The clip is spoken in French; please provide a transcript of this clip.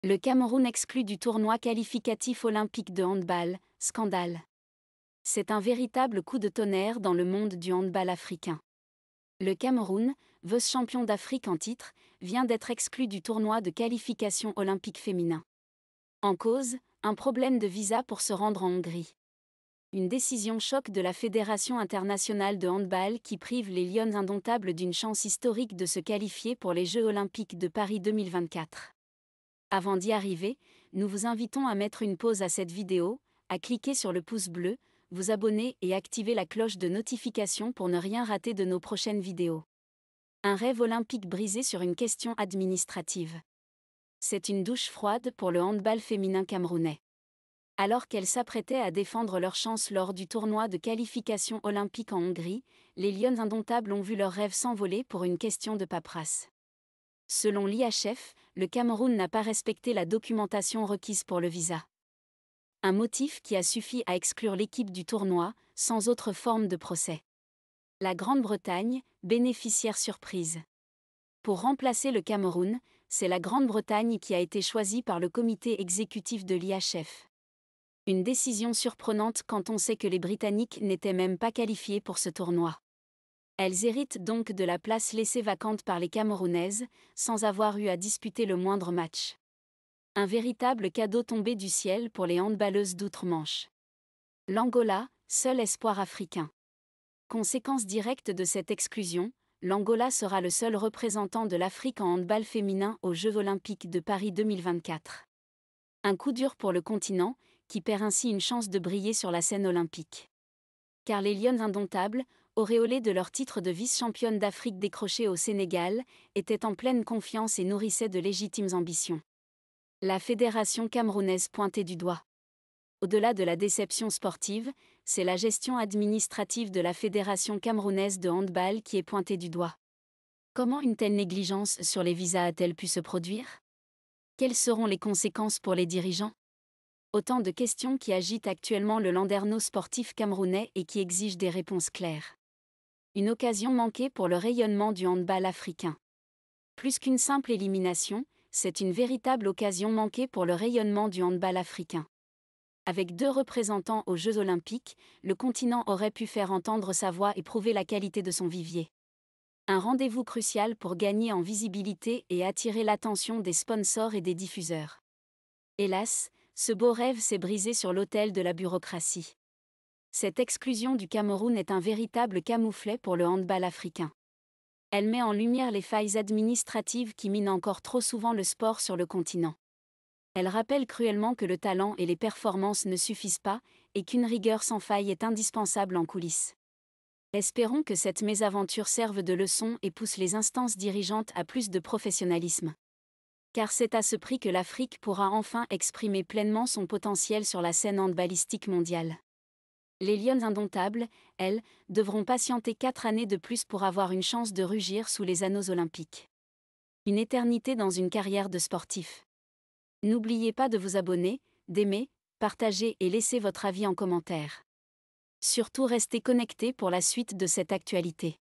Le Cameroun exclu du tournoi qualificatif olympique de handball, scandale. C'est un véritable coup de tonnerre dans le monde du handball africain. Le Cameroun, vice-champion d'Afrique en titre, vient d'être exclu du tournoi de qualification olympique féminin. En cause, un problème de visa pour se rendre en Hongrie. Une décision choc de la Fédération internationale de handball qui prive les Lions indomptables d'une chance historique de se qualifier pour les Jeux olympiques de Paris 2024. Avant d'y arriver, nous vous invitons à mettre une pause à cette vidéo, à cliquer sur le pouce bleu, vous abonner et activer la cloche de notification pour ne rien rater de nos prochaines vidéos. Un rêve olympique brisé sur une question administrative. C'est une douche froide pour le handball féminin camerounais. Alors qu'elles s'apprêtaient à défendre leur chance lors du tournoi de qualification olympique en Hongrie, les Lions indomptables ont vu leur rêve s'envoler pour une question de paperasse. Selon l'IHF, le Cameroun n'a pas respecté la documentation requise pour le visa. Un motif qui a suffi à exclure l'équipe du tournoi, sans autre forme de procès. La Grande-Bretagne, bénéficiaire surprise. Pour remplacer le Cameroun, c'est la Grande-Bretagne qui a été choisie par le comité exécutif de l'IHF. Une décision surprenante quand on sait que les Britanniques n'étaient même pas qualifiés pour ce tournoi. Elles héritent donc de la place laissée vacante par les Camerounaises, sans avoir eu à disputer le moindre match. Un véritable cadeau tombé du ciel pour les handballeuses d'outre-Manche. L'Angola, seul espoir africain. Conséquence directe de cette exclusion, l'Angola sera le seul représentant de l'Afrique en handball féminin aux Jeux olympiques de Paris 2024. Un coup dur pour le continent, qui perd ainsi une chance de briller sur la scène olympique. Car les Lions indomptables, auréolées de leur titre de vice-championne d'Afrique décroché au Sénégal, étaient en pleine confiance et nourrissaient de légitimes ambitions. La fédération camerounaise pointée du doigt. Au-delà de la déception sportive, c'est la gestion administrative de la Fédération camerounaise de handball qui est pointée du doigt. Comment une telle négligence sur les visas a-t-elle pu se produire? Quelles seront les conséquences pour les dirigeants? Autant de questions qui agitent actuellement le landerneau sportif camerounais et qui exigent des réponses claires. Une occasion manquée pour le rayonnement du handball africain. Plus qu'une simple élimination, c'est une véritable occasion manquée pour le rayonnement du handball africain. Avec 2 représentants aux Jeux olympiques, le continent aurait pu faire entendre sa voix et prouver la qualité de son vivier. Un rendez-vous crucial pour gagner en visibilité et attirer l'attention des sponsors et des diffuseurs. Hélas, ce beau rêve s'est brisé sur l'autel de la bureaucratie. Cette exclusion du Cameroun est un véritable camouflet pour le handball africain. Elle met en lumière les failles administratives qui minent encore trop souvent le sport sur le continent. Elle rappelle cruellement que le talent et les performances ne suffisent pas, et qu'une rigueur sans faille est indispensable en coulisses. Espérons que cette mésaventure serve de leçon et pousse les instances dirigeantes à plus de professionnalisme. Car c'est à ce prix que l'Afrique pourra enfin exprimer pleinement son potentiel sur la scène handballistique mondiale. Les Lions indomptables, elles, devront patienter 4 années de plus pour avoir une chance de rugir sous les anneaux olympiques. Une éternité dans une carrière de sportif. N'oubliez pas de vous abonner, d'aimer, partager et laisser votre avis en commentaire. Surtout restez connectés pour la suite de cette actualité.